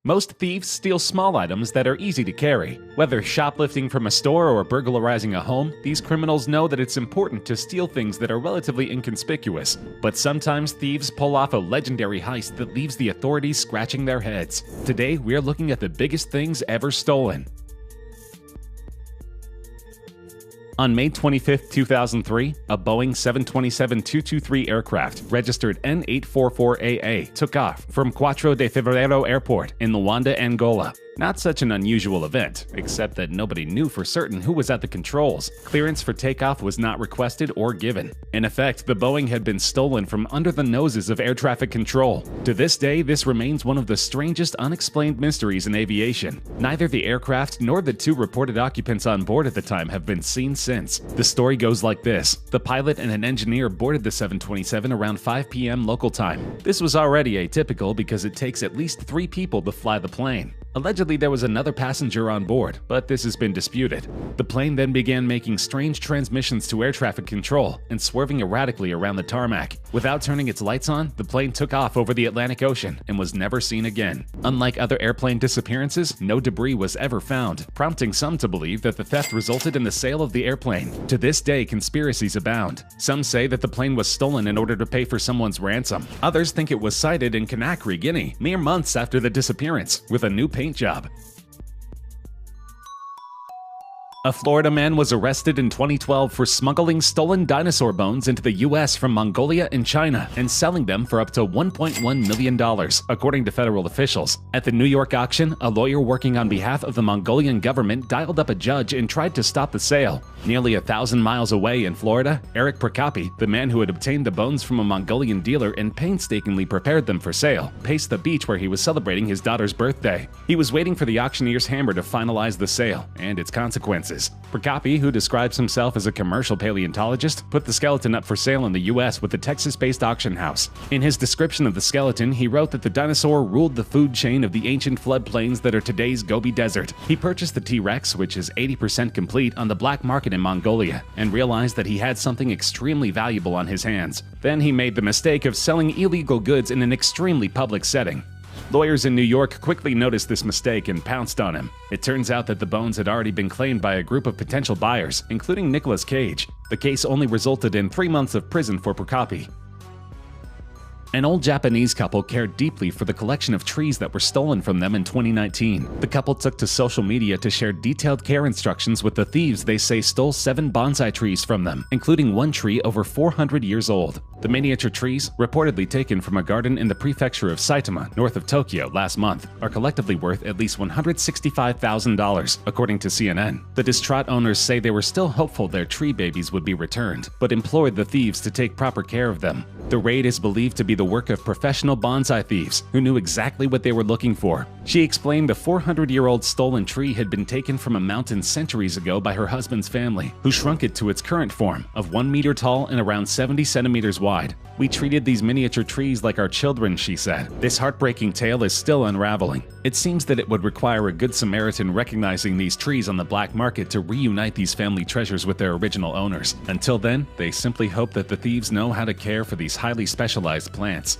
Most thieves steal small items that are easy to carry. Whether shoplifting from a store or burglarizing a home, these criminals know that it's important to steal things that are relatively inconspicuous. But sometimes thieves pull off a legendary heist that leaves the authorities scratching their heads. Today, we're looking at the biggest things ever stolen. On May 25, 2003, a Boeing 727-223 aircraft, registered N844AA, took off from Quatro de Fevereiro Airport in Luanda, Angola. Not such an unusual event, except that nobody knew for certain who was at the controls. Clearance for takeoff was not requested or given. In effect, the Boeing had been stolen from under the noses of air traffic control. To this day, this remains one of the strangest unexplained mysteries in aviation. Neither the aircraft nor the two reported occupants on board at the time have been seen since. The story goes like this. The pilot and an engineer boarded the 727 around 5 p.m. local time. This was already atypical because it takes at least 3 people to fly the plane. Allegedly, there was another passenger on board, but this has been disputed. The plane then began making strange transmissions to air traffic control and swerving erratically around the tarmac. Without turning its lights on, the plane took off over the Atlantic Ocean and was never seen again. Unlike other airplane disappearances, no debris was ever found, prompting some to believe that the theft resulted in the sale of the airplane. To this day, conspiracies abound. Some say that the plane was stolen in order to pay for someone's ransom. Others think it was sighted in Conakry, Guinea, mere months after the disappearance, with a new paint job. A Florida man was arrested in 2012 for smuggling stolen dinosaur bones into the U.S. from Mongolia and China and selling them for up to $1.1 million, according to federal officials. At the New York auction, a lawyer working on behalf of the Mongolian government dialed up a judge and tried to stop the sale. Nearly 1,000 miles away in Florida, Eric Prokopi, the man who had obtained the bones from a Mongolian dealer and painstakingly prepared them for sale, paced the beach where he was celebrating his daughter's birthday. He was waiting for the auctioneer's hammer to finalize the sale and its consequences. Prokopi, who describes himself as a commercial paleontologist, put the skeleton up for sale in the U.S. with the Texas-based auction house. In his description of the skeleton, he wrote that the dinosaur ruled the food chain of the ancient floodplains that are today's Gobi Desert. He purchased the T-Rex, which is 80% complete, on the black market in Mongolia, and realized that he had something extremely valuable on his hands. Then he made the mistake of selling illegal goods in an extremely public setting. Lawyers in New York quickly noticed this mistake and pounced on him. It turns out that the bones had already been claimed by a group of potential buyers, including Nicolas Cage. The case only resulted in 3 months of prison for Prokopi. An old Japanese couple cared deeply for the collection of trees that were stolen from them in 2019. The couple took to social media to share detailed care instructions with the thieves they say stole 7 bonsai trees from them, including one tree over 400 years old. The miniature trees, reportedly taken from a garden in the prefecture of Saitama, north of Tokyo, last month, are collectively worth at least $165,000, according to CNN. The distraught owners say they were still hopeful their tree babies would be returned, but implored the thieves to take proper care of them. The raid is believed to be the work of professional bonsai thieves who knew exactly what they were looking for. She explained the 400-year-old stolen tree had been taken from a mountain centuries ago by her husband's family, who shrunk it to its current form of 1 meter tall and around 70 centimeters wide. "We treated these miniature trees like our children," she said. This heartbreaking tale is still unraveling. It seems that it would require a good Samaritan recognizing these trees on the black market to reunite these family treasures with their original owners. Until then, they simply hope that the thieves know how to care for these highly specialized plants.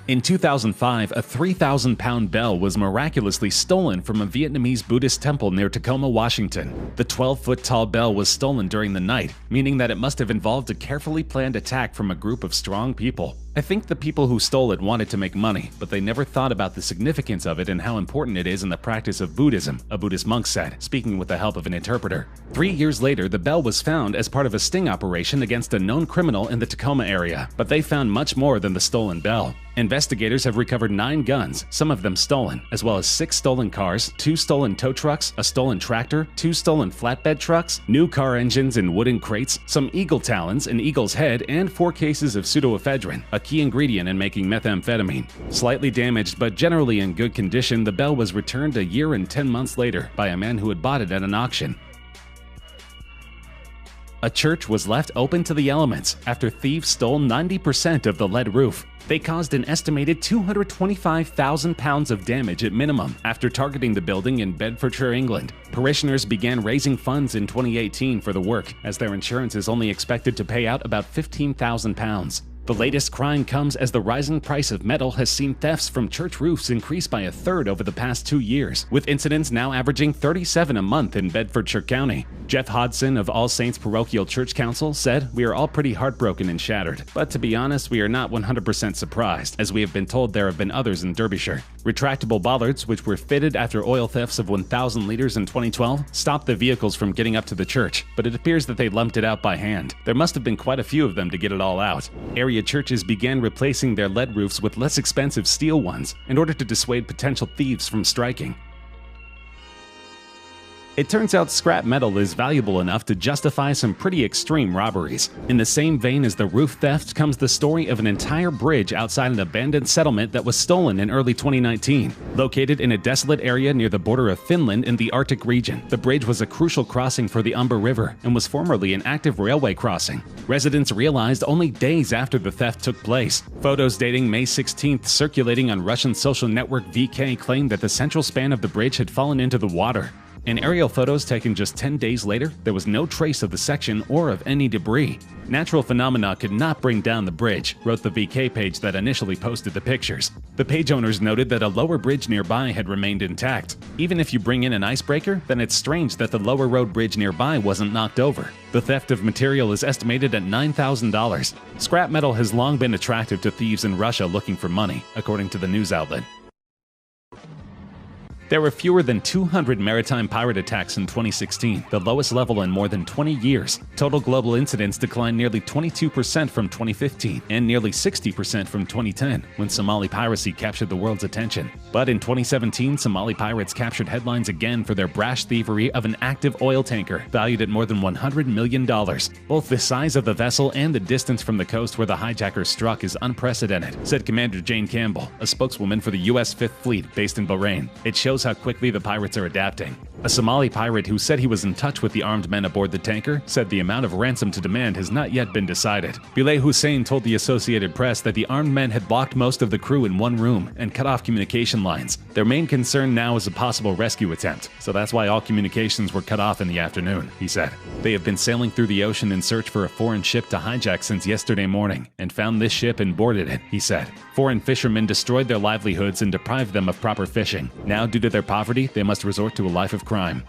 In 2005, a 3,000-pound bell was miraculously stolen from a Vietnamese Buddhist temple near Tacoma, Washington. The 12-foot-tall bell was stolen during the night, meaning that it must have involved a carefully planned attack from a group of strong people. I think the people who stole it wanted to make money, but they never thought about the significance of it and how important it is in the practice of Buddhism, a Buddhist monk said, speaking with the help of an interpreter. 3 years later, the bell was found as part of a sting operation against a known criminal in the Tacoma area, but they found much more than the stolen bell. Investigators have recovered 9 guns, some of them stolen, as well as 6 stolen cars, 2 stolen tow trucks, a stolen tractor, 2 stolen flatbed trucks, new car engines in wooden crates, some eagle talons, an eagle's head, and 4 cases of pseudoephedrine, a key ingredient in making methamphetamine. Slightly damaged but generally in good condition, the bell was returned a year and 10 months later by a man who had bought it at an auction. A church was left open to the elements after thieves stole 90% of the lead roof. They caused an estimated 225,000 pounds of damage at minimum after targeting the building in Bedfordshire, England. Parishioners began raising funds in 2018 for the work, as their insurance is only expected to pay out about £15,000. The latest crime comes as the rising price of metal has seen thefts from church roofs increase by a third over the past 2 years, with incidents now averaging 37 a month in Bedfordshire County. Jeff Hodson of All Saints Parochial Church Council said, "We are all pretty heartbroken and shattered, but to be honest, we are not 100% surprised, as we have been told there have been others in Derbyshire." Retractable bollards, which were fitted after oil thefts of 1,000 liters in 2012, stopped the vehicles from getting up to the church, but it appears that they lumped it out by hand. There must have been quite a few of them to get it all out. Area churches began replacing their lead roofs with less expensive steel ones in order to dissuade potential thieves from striking. It turns out scrap metal is valuable enough to justify some pretty extreme robberies. In the same vein as the roof theft comes the story of an entire bridge outside an abandoned settlement that was stolen in early 2019. Located in a desolate area near the border of Finland in the Arctic region, the bridge was a crucial crossing for the Humber River and was formerly an active railway crossing. Residents realized only days after the theft took place. Photos dating May 16th circulating on Russian social network VK claimed that the central span of the bridge had fallen into the water. In aerial photos taken just 10 days later, there was no trace of the section or of any debris. "Natural phenomena could not bring down the bridge," wrote the VK page that initially posted the pictures. The page owners noted that a lower bridge nearby had remained intact. Even if you bring in an icebreaker, then it's strange that the lower road bridge nearby wasn't knocked over. The theft of material is estimated at $9,000. Scrap metal has long been attractive to thieves in Russia looking for money, according to the news outlet. There were fewer than 200 maritime pirate attacks in 2016, the lowest level in more than 20 years. Total global incidents declined nearly 22% from 2015 and nearly 60% from 2010, when Somali piracy captured the world's attention. But in 2017, Somali pirates captured headlines again for their brash thievery of an active oil tanker valued at more than $100 million. Both the size of the vessel and the distance from the coast where the hijackers struck is unprecedented, said Commander Jane Campbell, a spokeswoman for the U.S. Fifth Fleet based in Bahrain. It shows how quickly the pirates are adapting. A Somali pirate who said he was in touch with the armed men aboard the tanker said the amount of ransom to demand has not yet been decided. Bilal Hussein told the Associated Press that the armed men had locked most of the crew in one room and cut off communication lines. Their main concern now is a possible rescue attempt, so that's why all communications were cut off in the afternoon, he said. They have been sailing through the ocean in search for a foreign ship to hijack since yesterday morning and found this ship and boarded it, he said. Foreign fishermen destroyed their livelihoods and deprived them of proper fishing. Now, due to their poverty, they must resort to a life of crime.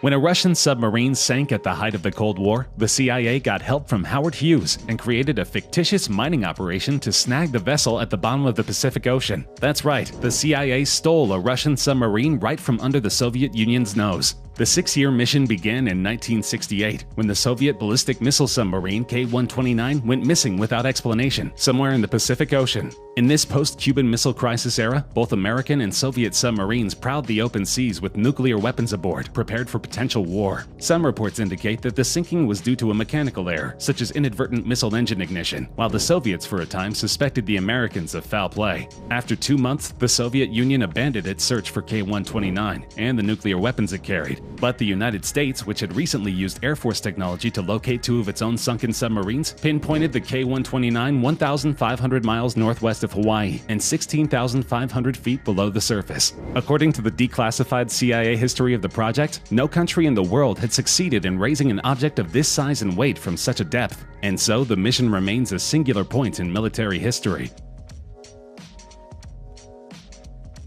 When a Russian submarine sank at the height of the Cold War, the CIA got help from Howard Hughes and created a fictitious mining operation to snag the vessel at the bottom of the Pacific Ocean. That's right, the CIA stole a Russian submarine right from under the Soviet Union's nose. The 6-year mission began in 1968, when the Soviet ballistic missile submarine K-129 went missing without explanation, somewhere in the Pacific Ocean. In this post-Cuban Missile Crisis era, both American and Soviet submarines prowled the open seas with nuclear weapons aboard, prepared for potential war. Some reports indicate that the sinking was due to a mechanical error, such as inadvertent missile engine ignition, while the Soviets for a time suspected the Americans of foul play. After 2 months, the Soviet Union abandoned its search for K-129 and the nuclear weapons it carried. But the United States, which had recently used Air Force technology to locate 2 of its own sunken submarines, pinpointed the K-129 1,500 miles northwest of Hawaii and 16,500 feet below the surface. According to the declassified CIA history of the project, no country in the world had succeeded in raising an object of this size and weight from such a depth, and so the mission remains a singular point in military history.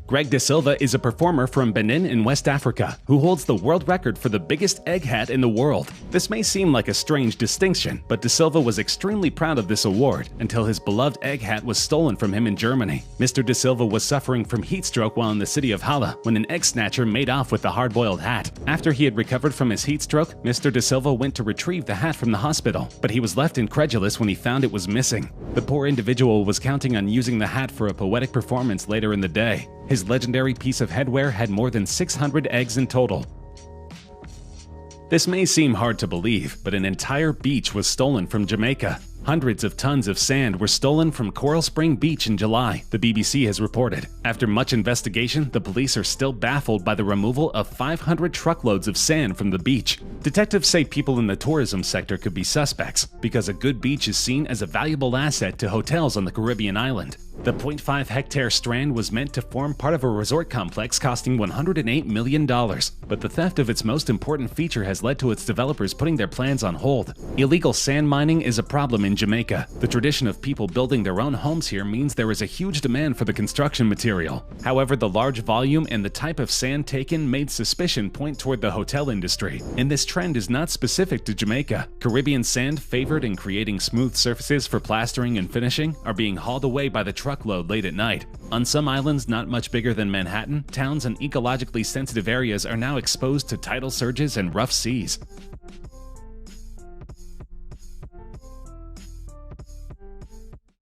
Greg De Silva is a performer from Benin in West Africa who holds the world record for the biggest egg hat in the world. This may seem like a strange distinction, but De Silva was extremely proud of this award until his beloved egg hat was stolen from him in Germany. Mr. De Silva was suffering from heat stroke while in the city of Halle when an egg snatcher made off with the hard-boiled hat. After he had recovered from his heat stroke, Mr. De Silva went to retrieve the hat from the hospital, but he was left incredulous when he found it was missing. The poor individual was counting on using the hat for a poetic performance later in the day. His legendary piece of headwear had more than 600 eggs in total. This may seem hard to believe, but an entire beach was stolen from Jamaica. Hundreds of tons of sand were stolen from Coral Spring Beach in July, the BBC has reported. After much investigation, the police are still baffled by the removal of 500 truckloads of sand from the beach. Detectives say people in the tourism sector could be suspects, because a good beach is seen as a valuable asset to hotels on the Caribbean island. The 0.5-hectare strand was meant to form part of a resort complex costing $108 million, but the theft of its most important feature has led to its developers putting their plans on hold. Illegal sand mining is a problem in Jamaica. The tradition of people building their own homes here means there is a huge demand for the construction material. However, the large volume and the type of sand taken made suspicion point toward the hotel industry. And this trend is not specific to Jamaica. Caribbean sand, favored in creating smooth surfaces for plastering and finishing, are being hauled away by the truckload late at night. On some islands not much bigger than Manhattan, towns and ecologically sensitive areas are now exposed to tidal surges and rough seas.